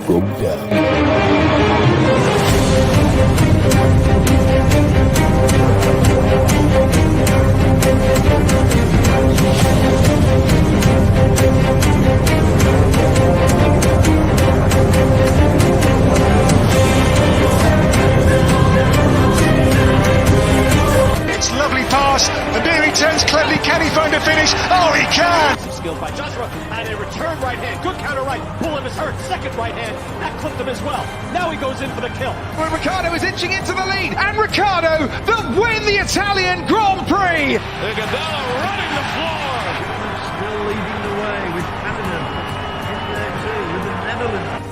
go down. It's lovely pass, and there he turns cleverly. Can he find a finish? Oh, he can! Skill by Joshua, and a return right hand. Good counter right. Bullen is hurt. Second right hand. That clipped him as well. Now he goes in for the kill. Well, Ricciardo is inching into the lead, and Ricciardo that win the Italian Grand Prix! Iguodala running the floor. Still leading the way with Cameroon in there too with the Netherlands.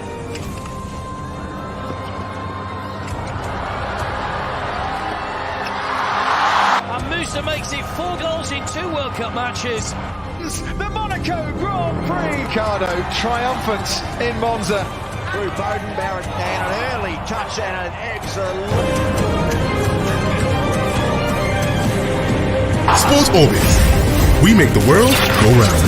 Musa makes it 4 goals in 2 World Cup matches. The Monaco Grand Prix. Ricciardo triumphant in Monza. Through Bowden Barrett and an early touch and an excellent. Sports Orbit. We make the world go round.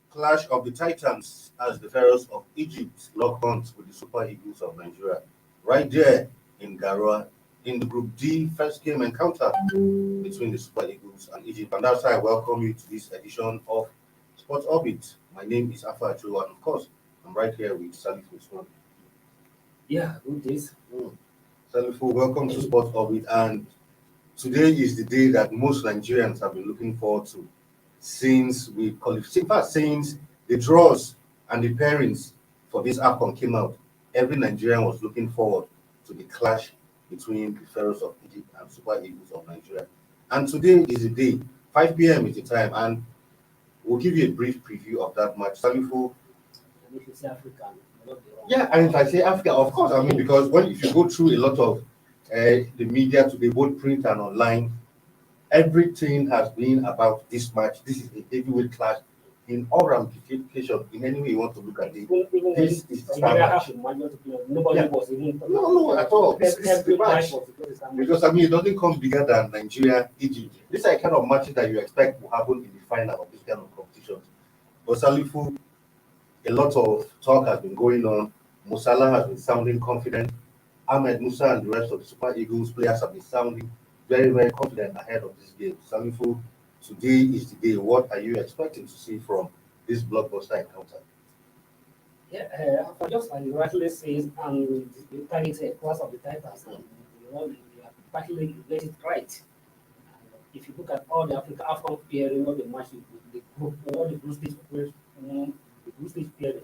Clash of the Titans as the Pharaohs of Egypt lock horns with the Super Eagles of Nigeria. Right there in Garoua, in the Group D first game encounter between the Super Eagles and Egypt. And that's how I welcome you to this edition of Sports Orbit. My name is Afa Achua, and of course, I'm right here with Salif Usman. Yeah, good days. Salifu, welcome to Sports Orbit. And today is the day that most Nigerians have been looking forward to since we qualified. In fact, since the draws and the pairings for this AFCON came out, every Nigerian was looking forward to the clash between the Pharaohs of Egypt and Super Eagles of Nigeria. And today is the day, 5 p.m. is the time, and we'll give you a brief preview of that match. Salifu. And if you say African, Yeah, and if I say Africa, of course, I mean, because if you go through a lot of the media today, both print and online, everything has been about this match. This is a heavyweight clash in all ramifications, in any way you want to look at it. even This is the Nigeria star have match. to manual to play. Nobody Yeah. was even No, at all. This is the every match. match was because it's a match. Because, I mean, it doesn't come bigger than Nigeria, Egypt. These are the kind of matches that you expect will happen in the final of this kind of competitions. But Salifu, a lot of talk has been going on. Musala has been sounding confident. Ahmed Musa and the rest of the Super Eagles players have been sounding very, very confident ahead of this game. Salifu, today is the day. What are you expecting to see from this blockbuster encounter? Yeah, just like you rightly says, the target class of the Titans, you have partly get it right. If you look at all the AFCON period, all the matches, the group stage period,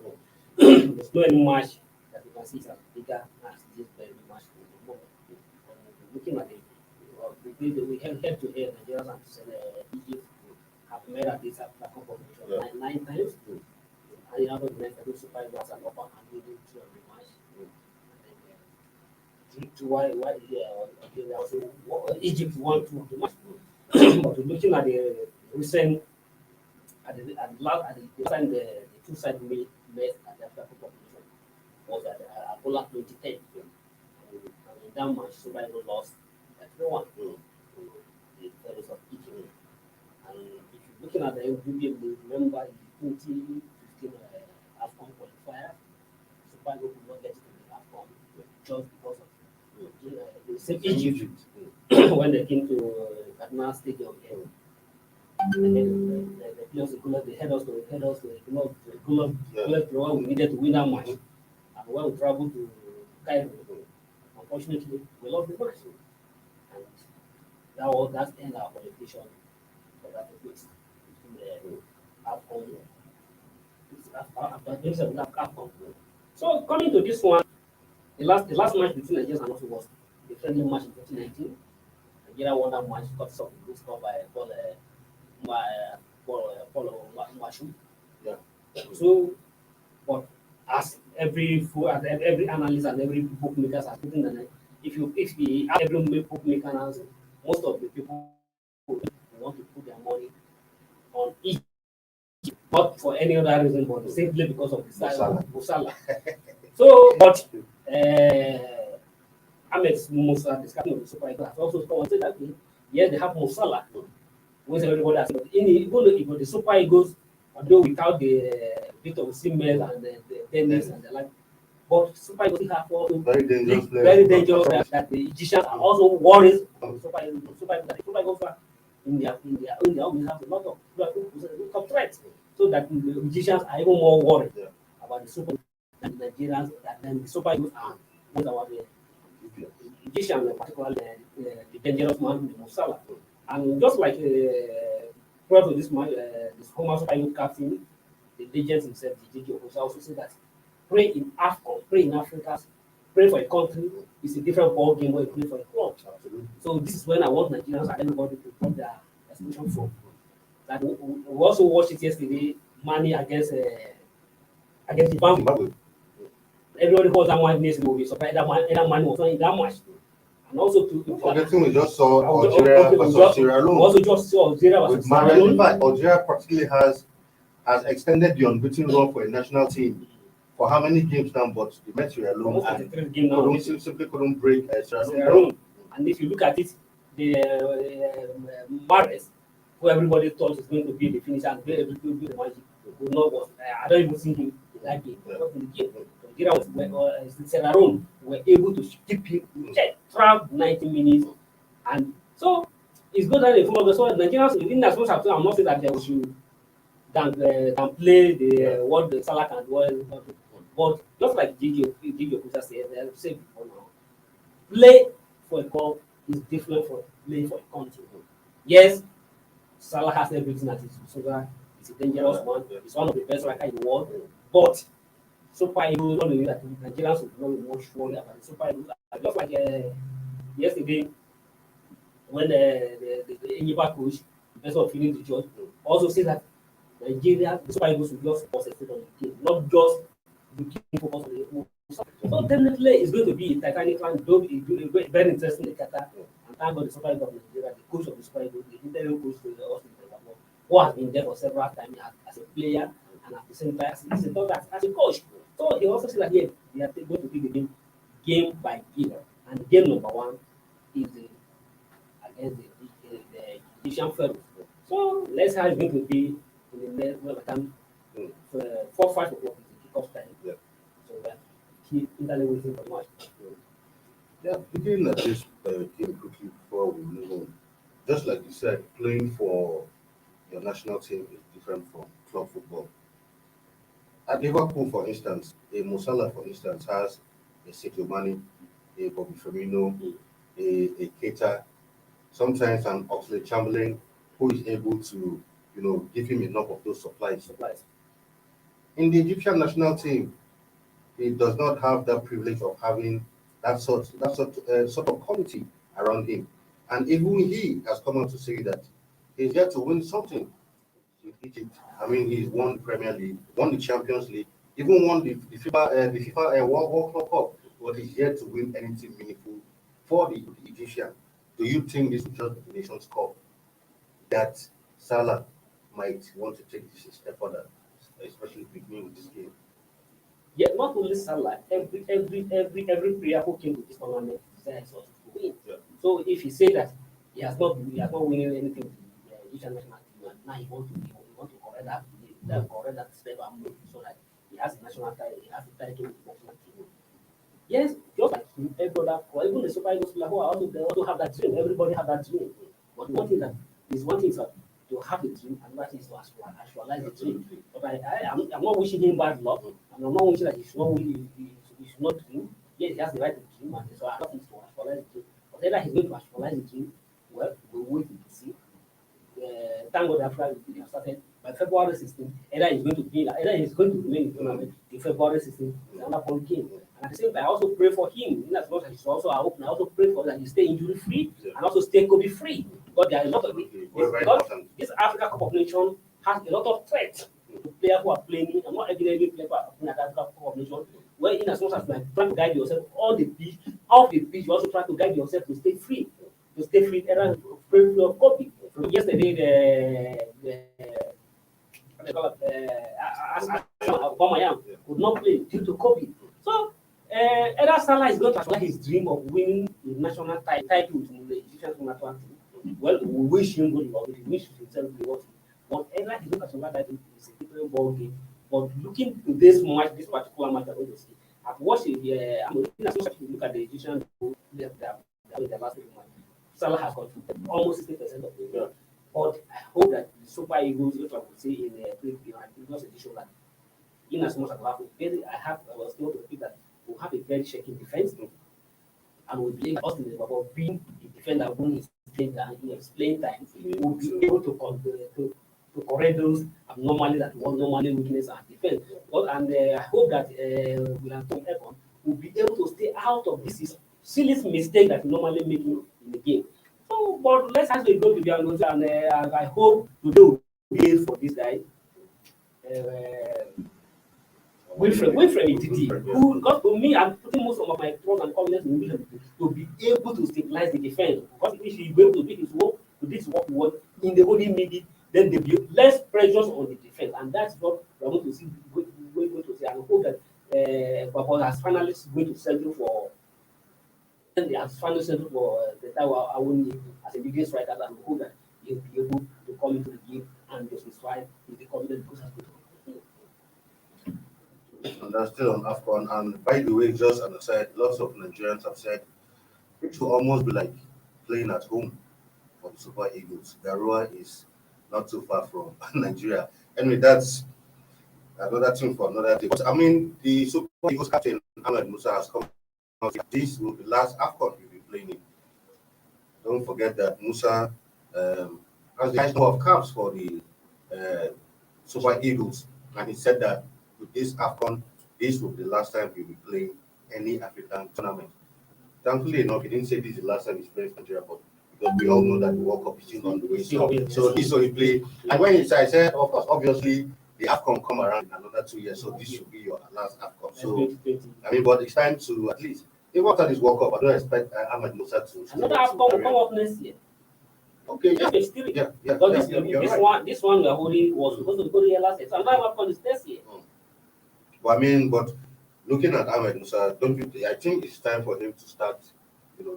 there's no any match that you can see is as bigger as this very match. Looking at it, we head to head, Nigerians and Egypt have made at this AFCON competition 9 times. And out of the next, those Super Eagles and upper hand winning 2 of the match. Egypt won 2 of the match. But looking at the recent, the time the 2 sides met at the African competition was at Angola 2010. And in that match, Super Eagles lost 3-1 to the Pharaohs of Egypt. And if you're looking at the MVP, you remember in 2015 AFCON qualifier, Super Eagles could not get to the AFCON just because of the same Egypt when they came to Kaduna Stadium. And then the players, they head us to the Gulag, we needed to win that match. And when we traveled to Cairo, unfortunately, we lost the match. And that's the end of our qualification for that place. AFCON. So coming to this one, the last match between Nigeria and also was the friendly match in 2019. Nigeria won that match because of the goal scored by Paul Mashu. Yeah. So, but as every analyst and every bookmakers are putting the night, if we have every bookmaker analysis, most of the people want to put their money on Egypt, not for any other reason, but simply because of the style of Musala. So, but Ahmed Musa, the captain of the Super Eagles, has also come and said that yes, they have Musala, wins everybody has. Even the Super Eagles, although without the bit of Simmel and the Dennis and the like, but Super Eagles have also Very dangerous players. very dangerous that the Egyptians are also worried of Super Eagles. Super Eagles are in their own have a lot of top threats, so that the Egyptians are even more worried about the Super than the Nigerians than the Super Eagles are with our Egyptians, particularly the dangerous man, the Musala. And just like prior to this man, this former Super Eagles captain, the legend himself, the Gigi Okocha, also said that pray in AFCON, pray in Africa, pray for a country is a different ball game when you play for a club. So this is when I want Nigerians and everybody to put their expectation from. That we also watched it yesterday, Mani against Zimbabwe. Everybody calls that one needs to be surprised that Mani was not in that match. And also forgetting we just saw Algeria versus Sierra Leone. Also just saw Algeria versus Sierra Leone. In fact, Algeria particularly has extended the unbeaten run for a national team for how many games now? But they met Sierra Leone and simply couldn't break Sierra Leone. And if you look at it, the Mahrez, who everybody thought was going to be the finisher and be able to do the magic, could not was. I don't even see him that game. Nigeria was Sierra Leone were able to keep him throughout 90 minutes, and so it's good that the football. So Nigerians, in as much as I'm not saying that they should play the what the Salah can do, but just like Gigi Okusa said before now, play for a club is different from play for a country. Yes, Salah has everything at his disposal. He's a dangerous one. He's one of the best strikers in the world, but Super Eagles, not only that Nigerians will not be much worried about the Super Eagles. Just like yesterday, when the Enyiba coach, the person of feeling the judge, also said that Nigeria, the Super Eagles will just concentrate on the game, not just the key focus on the game. So definitely it's going to be a Titanic land, though it's very interesting in Qatar. And thank God the Super Eagles of Nigeria, the coach of the Super Eagles, the interim coach of the Austin, who has been there for several times as a player and at the same time as a coach. So he also said that they are going to be the game by game. And game number one is against the Egyptian Pharaoh. So let's see how it's going to be in the next time. 4-5 o'clock is the kickoff time. Yeah. So keep internet waiting for the match. Yeah, beginning at this game quickly before we move on. Just like you said, playing for your national team is different from club football. At Liverpool, for instance, a Musala, for instance, has a Sadio Mane, a Bobby Firmino, a Keita, sometimes an Oxlade-Chamberlain, who is able to, give him enough of those supplies. In the Egyptian national team, he does not have that privilege of having that sort of quality around him. And even he has come out to say that he's here to win something with Egypt. I mean, he's won the Premier League, won the Champions League, even won the FIFA World Club Cup, but he's here to win anything meaningful for the Egyptian. Do you think this is just the Nations Cup that Salah might want to take this a step further, especially beginning with this game? Yeah, not only Salah, every player who came to this tournament desires us to win. Yeah. So if he say that he has not winning anything with the Egyptian national team, and now he want to correct that step and move so that he has a national title, he has a title with the national team. Yes, just like him, every other, or even the Super Eagles player who they also have that dream. Everybody have that dream. But one thing is to have a dream, and that is to actualize the dream. But I'm not wishing him bad luck. I'm not wishing that he should not dream. Yes, he has the right to dream, and so I don't think to actualize the dream. But either he's going to actualize the dream, well, we'll wait to see. Thank God after we have started by February 16th, either he's going to remain in the tournament in February 16th, another point game. And at the same time, I also pray for him. In as much as he's also I hope, and I also pray for that he stay injury free and also stay COVID free. Because there are a lot of this Africa Cup of Nations has a lot of threats to players who are playing and not evidently players who are playing at Africa Cup of Nations. Where in as much as you are trying to guide yourself off the pitch, you also try to guide yourself to stay free. Era free of COVID. Yesterday, Obama could not play due to COVID. So, Eda Salah is going to actualize his dream of winning the national title in the Egyptian national team. well, we wish him good luck. We wish himself what like he look at something that is a different ball game. But looking to this match, this particular match, I've watched it. I'm looking at look at the Egyptian goal left the last match. Salah has contributed almost 60% of the game. But I hope that the Super Eagles, if I could say in the previous edition, that in as much as I was told to repeat that we'll have a very shaky defense, and we believe Austin is about being the defender who is playing and in his playing time, will be able to correct those abnormalities that one normally weakness and defense. Well, and I hope that William Ekon will be able to stay out of this silly mistake that we normally make in the game. So, but let's actually go to the Angola, and I hope today will be it for this guy. Wilfred Etiti, who got to me, I'm putting most of my trust and confidence in Wilfred to be able to stabilize the defense. Because if he's going to do his work, to this work we want in the holding midfield, then there will be less pressures on the defense, and that's what we're going to see. We're going to see, and I hope that Babon has finally going to settle for. And they have finally settled for the Tower Awuni as a biggest striker, and we hope that he'll be able to come into the game and justify with the confidence because of And that's still on AFCON. And by the way, just an aside, lots of Nigerians have said it will almost be like playing at home for the Super Eagles. Garua is not too far from Nigeria. Anyway, that's another thing for another day. But I mean, the Super Eagles captain Ahmed Musa has come out. This will be the last AFCON he'll be playing in. Don't forget that Musa has the highest number of caps for the Super Eagles, and he said that with this AFCON, this will be the last time he'll be playing any African tournament. Thankfully enough, he didn't say this is the last time he's playing for Nigeria, but because we all know that the World Cup is still on the way. So this will he play. And when I said, of course, obviously, the AFCON come around in another 2 years, so this should be your last AFCON. So, I mean, but it's time to at least, even after this World Cup, I don't expect Ahmed Musa to. Another AFCON will come up next year. Okay, yeah. This one we are holding was supposed to go here last year. So another AFCON is next year. But I mean, but looking at Ahmed Musa, I think it's time for him to start,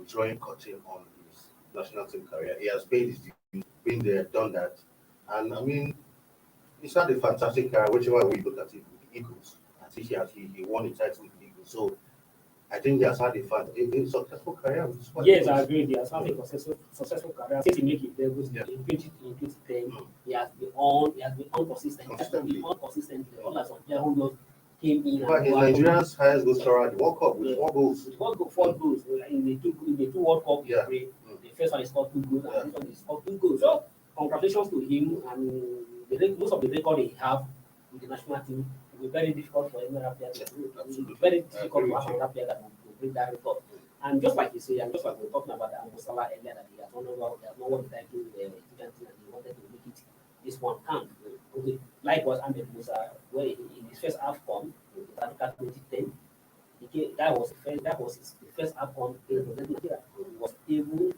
drawing curtain on his national team career. He has paid his dues, been there, done that, and I mean, he's had a fantastic career. Whichever way you look at it, with the Eagles, I think he won a title with the Eagles. So I think he has had a successful career. Yes, I agree. He has had a successful career. Since he made it there, in 2010, he has been inconsistent. Consistently, unlike some players who just came in. But he's Nigeria's highest goal scorer at the World Cup with 4 goals. 4 goals in the two World Cup. Yeah. The first one he scored 2 goals, and this one he scored 2 goals. So congratulations to him, and most of the record he have with the national team will be very difficult for any other player to do. It will be very difficult to have another player that will break that record. And just like you say, and just like we were talking about Salah earlier, that he has not won the title with the Egyptian team, and he wanted to make it this one count. Okay, likewise, Ahmed Musa, where in his first AFCON in Africa 2010, that was his first AFCON in Nigeria. He was able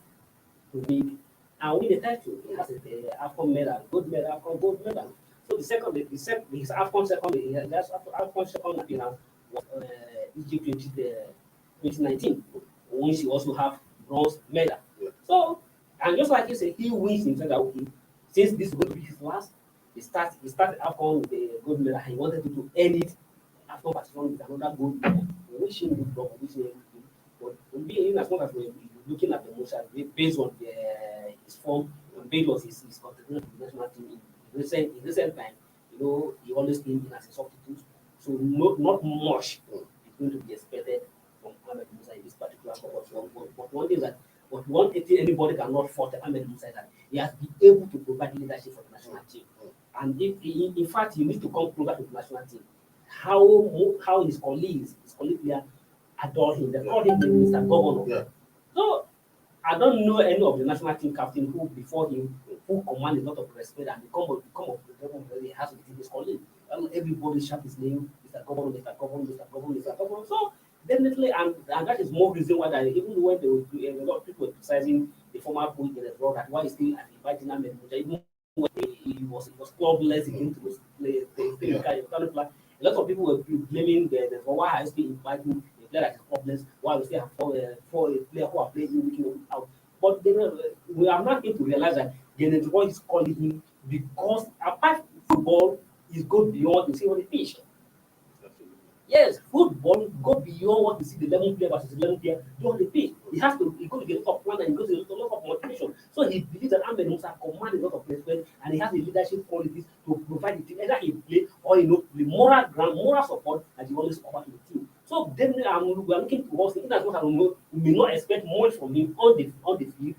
to make and win the title. He has the AFCON medal, gold medal. So his AFCON second appearance was Egypt 2019, which he also have bronze medal. So, and just like you say, he wins himself that okay, since this is going to be his last, he started AFCON with the gold medal. He wanted to end it AFCON participation with another gold medal. We wish him good luck, we wish him everything. But being as long as we're looking at the Musa based on his form and based on his contribution to the national team in recent time, he always came in as a substitute. So not much is going to be expected from Ahmed Musa in this particular cohort. But one thing that anybody cannot fault Ahmed Musa is that he has been able to provide leadership for the national team. And if in fact he needs to come closer to the national team, how his colleagues there adore him. They call him the Mr. Governor. Yeah. So I don't know any of the national team captain who before him who command a lot of respect and become of the governor he has with his colleagues. Everybody shout his name, Mr. Governor, Mr. Governor, Mr. Governor, Mr. Governor. So definitely, and that is more reason why that even when a lot of people were criticizing the former coach in the role that why he's still inviting Ahmed Musa, even when he was clubless, he came to play a lot of people were blaming the for why I still inviting a player that is clubless, why we still have four players who are playing week in out. But we are not going to realize that Janet Roy is calling him because apart from football is go beyond you see on the pitch. Yes, football go beyond what you see the 11 player versus 11 player do on the pitch. He has to he goes to the top one and he goes to a lot of motivation. So he believes that Ahmed Musa command a lot of respect and he has the leadership qualities to provide the team either he play or the moral support that he always offer to the team. So definitely we are looking towards in as much as we may not expect much from him on the field,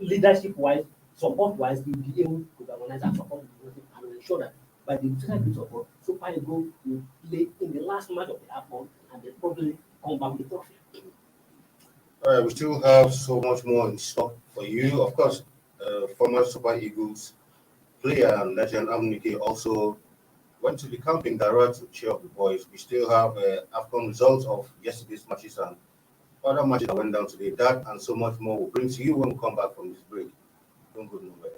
leadership wise, support wise, he will be able to organize and support the team and ensure that by the total grace of God, Super Eagles will play in the last match of the AFCON and they probably come back with the trophy. All right, we still have so much more in stock for you. Of course, former Super Eagles player and legend Amunike also went to the camp in Dara to cheer up the boys. We still have AFCON results of yesterday's matches and other matches that went down today. That and so much more will bring to you when we come back from this break. Don't go nowhere.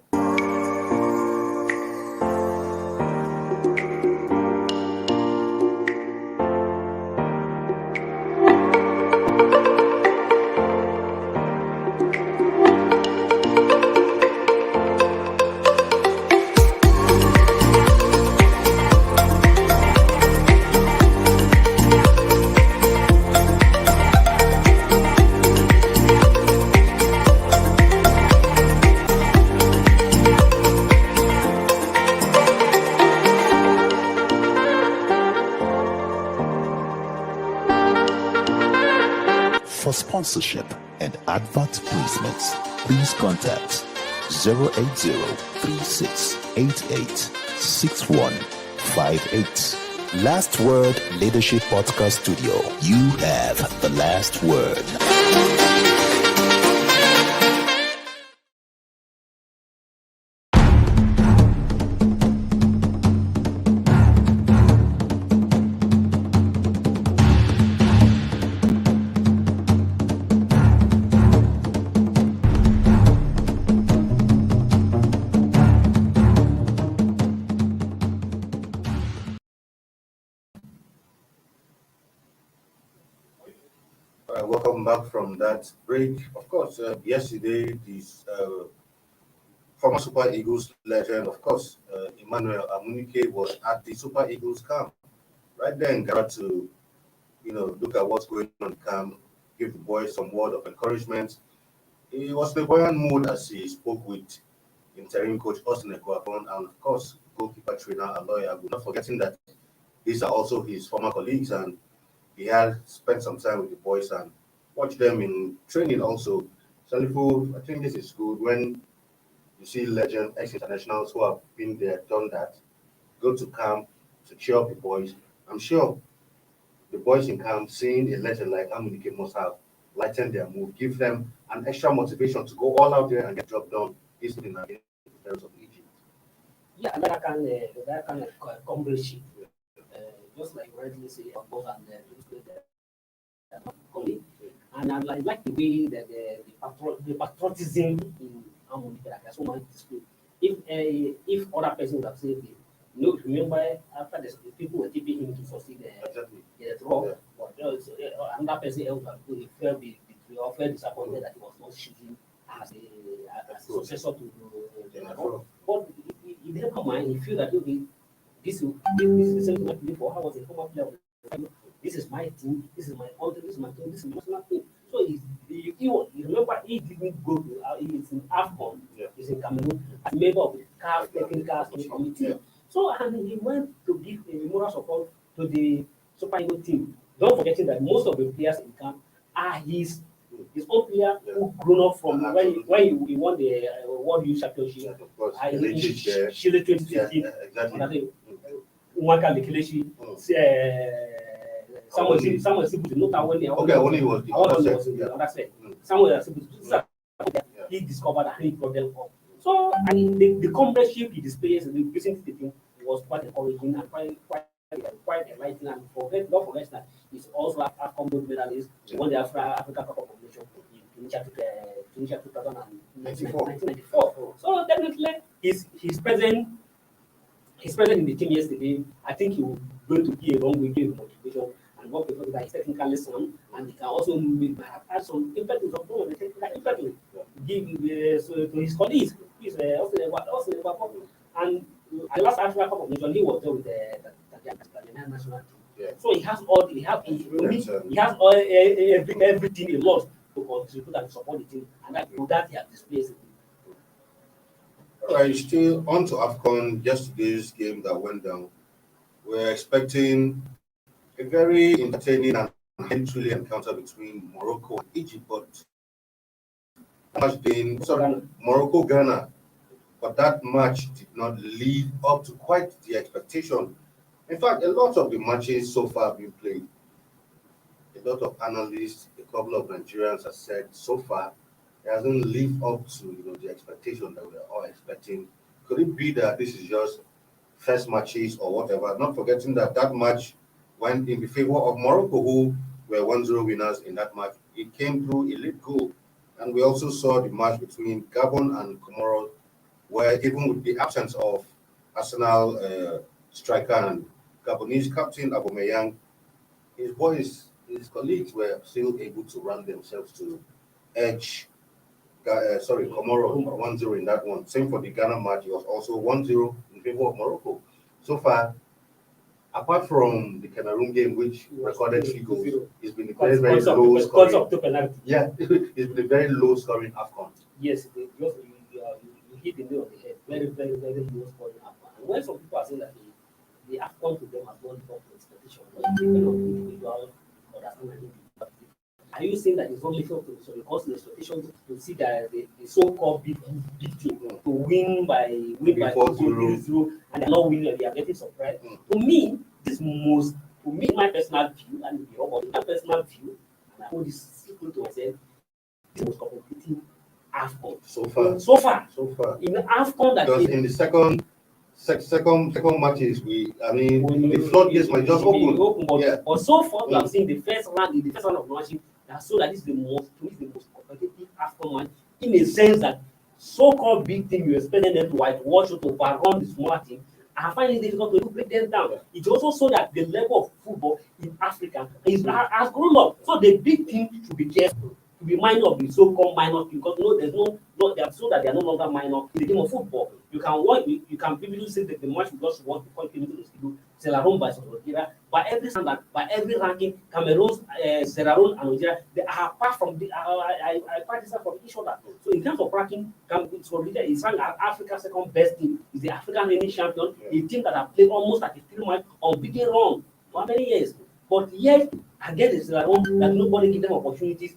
For sponsorship and advert placements, please contact 080-3688-6158. Last Word Leadership Podcast Studio. You have the last word. Welcome back from that break. Of course, yesterday, this former Super Eagles legend, of course, Emmanuel Amunike was at the Super Eagles camp. Right then, got to, look at what's going on in the camp, give the boys some word of encouragement. He was in a buoyant mood as he spoke with interim coach Austin Ekwapon and, of course, goalkeeper trainer Aloy Agu. Not forgetting that these are also his former colleagues and he had spent some time with the boys and watched them in training also. Salifu, I think this is good when you see legend ex-internationals who have been there, done that, go to camp to cheer up the boys. I'm sure the boys in camp, seeing a legend like Amunike must have lightened their mood, give them an extra motivation to go all out there and get the job done. This is in the terms of Egypt. Yeah, that kind of comradeship. Just like rightly say, of course, and colleague. And I like the way that the patriotism in Amunike that so much displayed. If other person would have said, remember after the people were keeping him to succeed the draw, but another person else would felt disappointed that he was not shooting as a successor to the draw. But he never mind. He feel that this is the same thing I play for. I was a former player. This is my team. This is my country. This is my team. This is my national team. So he remember he didn't go to. He's in AFCON. Yeah. He's in Cameroon as a member of the CAF technical committee. Yeah. So and he went to give a moral support to the Super Eagles team. Don't forgetting that most of the players in camp are his own player who grown up from when he won the World Youth Championship. Yeah, of course. Chile 2015. Yeah, exactly. Umaka Lekelechi, Samuel Sibutu, not when they only was the other set. Samuel Sibutu, he discovered that he brought them up. So, and the comradeship he displays in the presenting the team was quite encouraging and quite enlightening. And don't forget that he's also a AFCON medalist. He won the Africa Cup of Nations in 1994. So definitely, he's present. He's present in the team yesterday. I think he will going to be a long way of motivation and work with that is technically sound, and he can also add some impetus of technical impetus give to his colleagues. Please, and the last Africa Cup of Nations, he was there with the national team. Yeah. So he has all he has all everything he lost to contribute and support the team, and that he has displayed. All right, still on to AFCON, yesterday's game that went down. We're expecting a very entertaining and entry encounter between Morocco and Egypt, but Morocco Ghana, but that match did not live up to quite the expectation. In fact, a lot of the matches so far have been played. A lot of analysts, a couple of Nigerians have said so far it hasn't lived up to the expectation that we are all expecting. Could it be that this is just first matches or whatever? Not forgetting that match went in the favor of Morocco, who were 1-0 winners in that match. It came through a late goal. And we also saw the match between Gabon and Comoros, where even with the absence of Arsenal striker and Gabonese captain Aubameyang, his boys, his colleagues were still able to run themselves to edge Comoros 1-0 in that one. Same for the Ghana match. It was also 1-0 in favor of Morocco. So far, apart from the Cameroon game, which recorded 3 goals, it's been a very, very low scoring. Yeah, it's been a very low scoring AFCON. Yes, you hit the nail on the head. Very, very, very low scoring AFCON. And when some people are saying that the AFCON to them has gone up to expectation, individual understanding. Are you saying that it's only for because the expectation to see that the so-called big team to win by 4-0 and they're not winning, they are getting surprised? To me, my personal view, and my personal view, and I hold this secret to myself, this was competing AFCON. So far. In the AFCON that because in the second matches, the floodgates might just open. But so far, we have seen the first round of matches. So that is the most competitive AFCON match, in a sense that so-called big team you expected them to whitewash or to overrun the smaller team, and finding it difficult to break them down. It also shows that the level of football in Africa has grown up. So the big team should be careful to be mindful of the so-called minor team, because they are so that they are no longer minor in the game of football. You can vividly say that the match we just watched before it came into the studio, Sierra Leone versus Nigeria. By every standard, by every ranking, Cameroon, Sierra Leone, and Nigeria, they are apart from partisan from each other. So in terms of ranking, Nigeria is ranked as Africa's second best team. Is the African reigning champion, a team that have played almost like a 3-match unbeaten run for many years. But yet, again, it's Sierra Leone that nobody give them opportunities.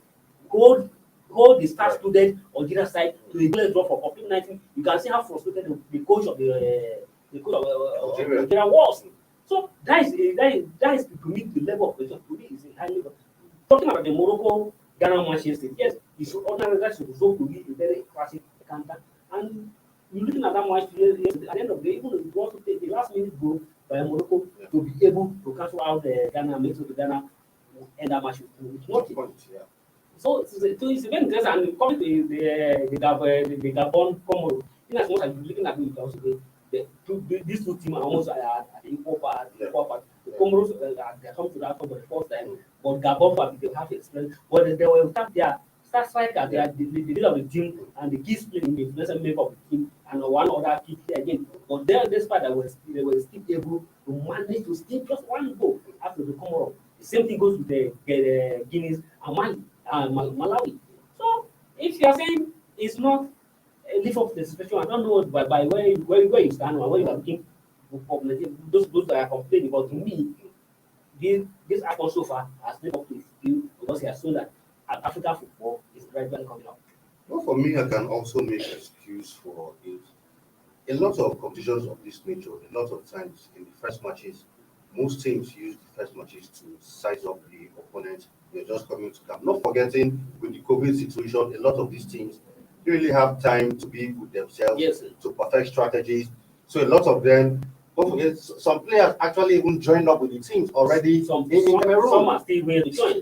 Hold the star student on the other side to a clear draw for COVID-19. You can see how frustrated the coach of Nigeria was. So that is to me the level of pressure. To me is a high level. Talking about the Morocco Ghana match yesterday, yes, it's ordinary that should to be a very classic counter. And you're looking at that match yesterday, at the end of the day, even if you want to take the last minute goal by Morocco to be able to cancel out the Ghana, make sure the Ghana end that match with nothing. So it's very interesting. And coming to the Gabon Comoros, in as much as you're looking at it, also these two teams are almost at the equal part. The Comoros they come to that for the first time, but Gabon they have experience. But they will have their star striker, they are the leader of the team and the key split in the influential member of the team, and one other key player again. But despite that, they were still able to manage to steal just one goal after the Comoros. The same thing goes with the Guineas and Malawi. So if you are saying it's not live up to the situation, I don't know by where you stand or where you are looking for those that are complaining. But to me, this AFCON so far has lived up to its due, because he has shown that African football is gradually coming up. Well, for me, I can also make an excuse for it. A lot of competitions of this nature, a lot of times in the first matches, most teams use the first matches to size up the opponent. They're just coming to camp. Not forgetting, with the COVID situation, a lot of these teams really have time to be with themselves, to perfect strategies. So a lot of them, some players actually even joined up with the teams already in Cameroon. Some are still waiting to join.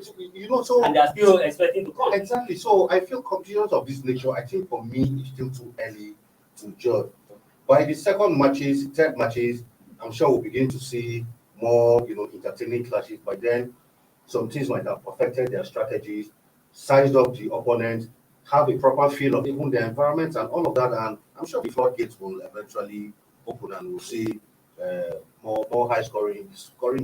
And they are still expecting to come. Exactly. So I feel competitions of this nature, I think for me, it's still too early to judge. By the third matches, I'm sure we'll begin to see more, entertaining clashes. By then, some teams might have perfected their strategies, sized up the opponent, have a proper feel of even the environment and all of that. And I'm sure the floodgates will eventually open and we'll see more high scoring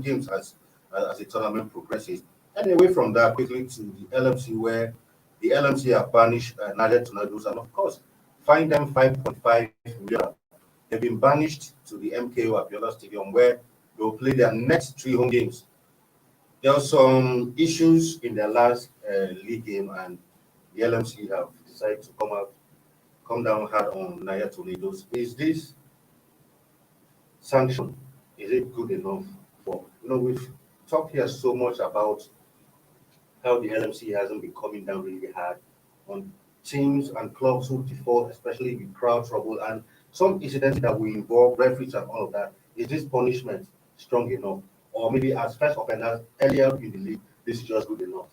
games as the tournament progresses. And away from that, quickly to the LMC, where the LMC have banished Niger Tornadoes and, of course, fine them 5.5 million. They've been banished to the MKO Abiola Stadium, where they will play their next 3 home games. There were some issues in their last league game, and the LMC have decided to come down hard on Niger Tornadoes. Is this sanction, is it good enough for, we've talked here so much about how the LMC hasn't been coming down really hard on teams and clubs who default, especially with crowd trouble and some incidents that will involve referees and all of that. Is this punishment strong enough? Or maybe as first offenders earlier in the league, this is just good enough?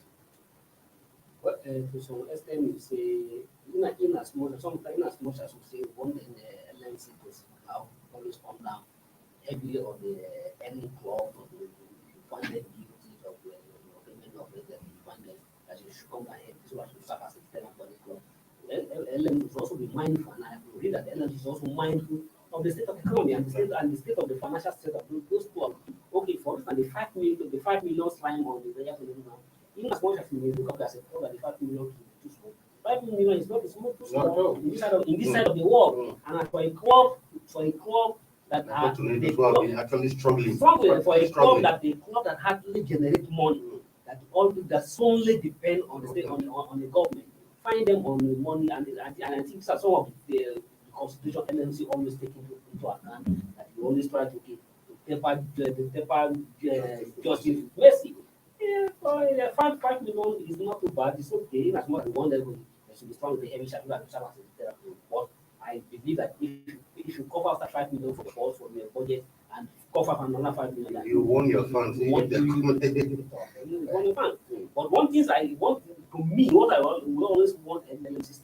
Well, to some extent, you say, in as much as we say, one thing the LMC is now always come down heavily on the any club or the funded duties of the payment of the funded that you should come down here so as to serve as a tenant for the club. LMC is also be mindful, and I have read that the LMC is also mindful of the state of the economy and the state of the financial state of those clubs. Okay, for instance, the 5 million slime on the player now. Even as much as you may look up as a club that the 5 million is too small. 5 million is not small, too small in this side of the world. And for a club that actually struggling for a club that hardly generate money, that solely depend on the state on the government, find them on the money and I think some of the constitution LMC always take into account that you always try to taper justice mercy. Yeah, 5 million is not too bad. It's okay. As much as one level, there should be strong with the heavy shadow and serve as a therapy. But I believe that if you cover after 5 million for the force from your budget and cover for another 5 million, you want your funds. You want your funds. But one thing I want to me, what I always want LMC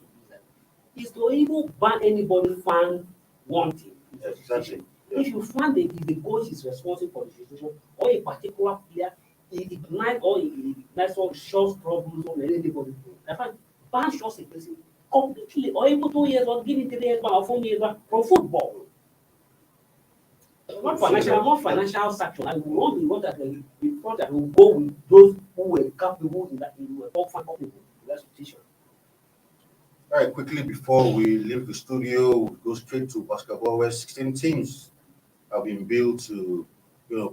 is to even ban anybody fan one thing. Exactly. If you find that the coach is responsible for the situation or a particular player, it ignites some short problems on anybody. I find ban short a person completely or even 2 years or give it 3 years or 4 years from football. Not financial sanction. I want the one that will go with those who were capable in the top fan capable in that situation. All right, quickly before we leave the studio, we'll go straight to basketball, where 16 teams have been built to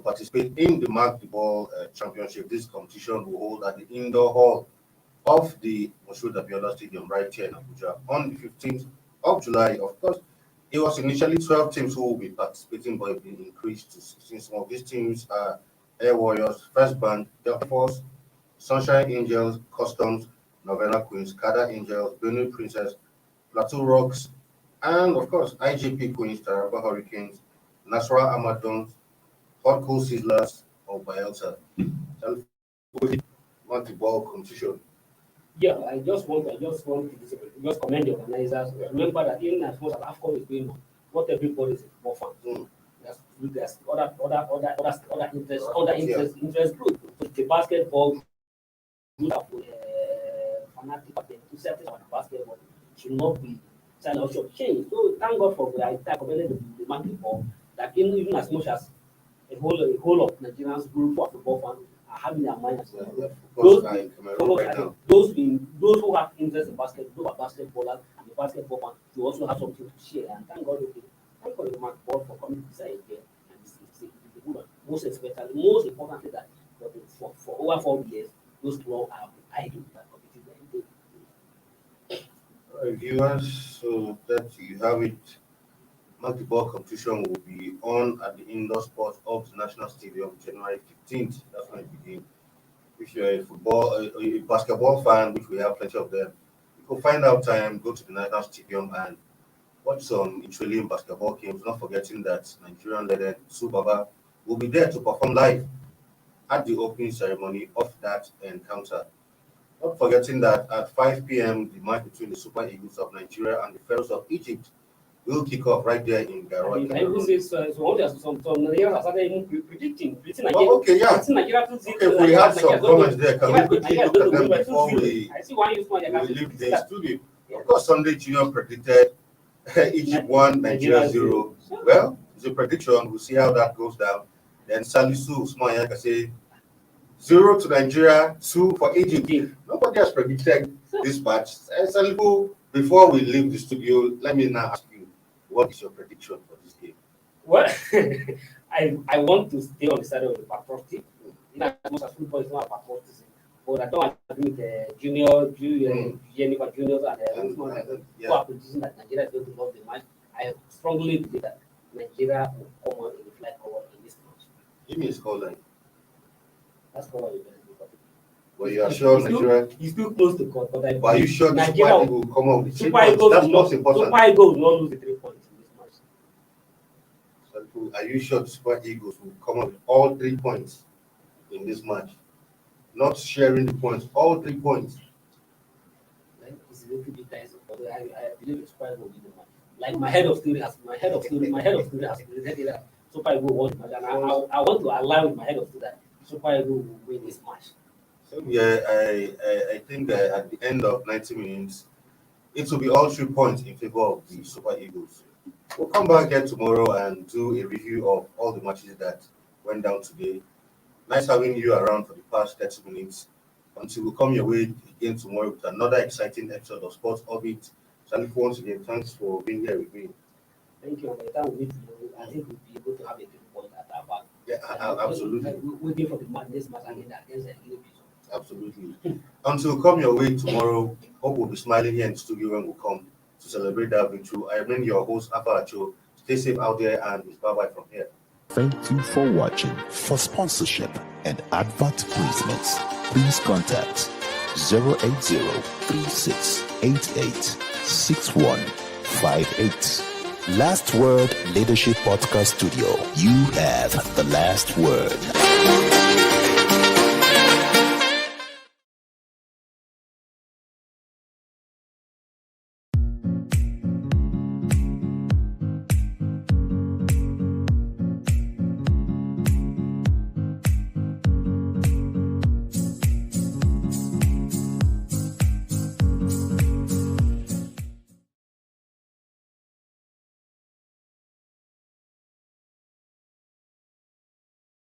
participate in the Mark the Ball Championship. This competition will hold at the indoor hall of the Moshood Abiola Stadium right here in Abuja on the 15th of July. Of course, it was initially 12 teams who will be participating, but it will be increased to 16. Some of these teams are Air Warriors, First Band, Delta Force, Sunshine Angels, Customs, Novella Queens, Kada Angels, Benue Princess, Plateau Rocks, and of course IGP Queens, Taraba Hurricanes, Nasra Amadons, Hot Coal Sizzlers, or Bayelsa. Multi-ball competition. Yeah, I just want to commend the organizers. Remember that even as much as AFCON is going on, not everybody is more fun. There's other interest group. So the basketball group fanatic of the settings on basketball should not be should change. So thank God for I commended the basketball that even as much as a whole of Nigerians group of football fans are having their minds. Those who have interest in basketball, those are basketballers and the basketball fans, you also have something to share. And thank God the basketball for coming to say again. And it's a good one. Most importantly that for over 4 years, those clubs have been idle that competing. Viewers, so that you have it. Multi-ball competition will be on at the indoor sports of the National Stadium January 15th. That's when it begins. If you're a basketball fan, which we have plenty of them, you can find out time, go to the National Stadium and watch some Israeli basketball games. Not forgetting that Nigerian legend Subaba will be there to perform live at the opening ceremony of that encounter. Not forgetting that at 5 p.m., the match between the Super Eagles of Nigeria and the Pharaohs of Egypt will kick off right there in Garoua. Oh, okay, yeah. Okay, we have some comments there. Can we quickly look at them before we leave the studio? Of course, Sunday Junior predicted Egypt 1, Nigeria 0. Well, it's a prediction. We'll see how that goes down. Then Salisu Usman Yaka say 0 to Nigeria, 2 for Egypt. Nobody has predicted this match. Salisu, before we leave the studio, let me now ask you, what is your prediction for this game? Well, I want to stay on the side of the patriotic. Not as much as football is not patriotism, but I don't agree with juniors and who are producing that Nigeria is going to lose the match. I strongly believe that Nigeria will come on in the flight forward in this match. Give me a scoreline. That's what Well, you are sure Nigeria? He's too close to court, but are you sure the Super Eagles will come out with 3 Super points? Eagles That's most important. Super Eagles will not lose the 3 points in this match. Are you sure the Super Eagles will come out with all 3 points in this match? Not sharing the points, all 3 points. It's a little bit dicey, but I believe the Super Eagles will win the match. Like my head of story has predicted that Super Eagles will win the match, and I want to align with my head of story that Super Eagles will win this match. So yeah, I think at the end of 90 minutes, it will be all 3 points in favor of the Super Eagles. We'll come back here tomorrow and do a review of all the matches that went down today. Nice having you around for the past 30 minutes. Until we come your way again tomorrow with another exciting episode of Sports Orbit. Salif, once again, thanks for being here with me. Thank you. By the time we meet, I think we'll be able to have a 3 point at our back. Yeah, absolutely. Waiting for the match, this match against the Absolutely. Until come your way tomorrow, hope we'll be smiling here in the studio when we come to celebrate that victory. I remain your host, Acho. Stay safe out there, and it's bye-bye from here. Thank you for watching. For sponsorship and advert placements, please contact 080-3688-6158. Last Word Leadership Podcast Studio. You have the last word.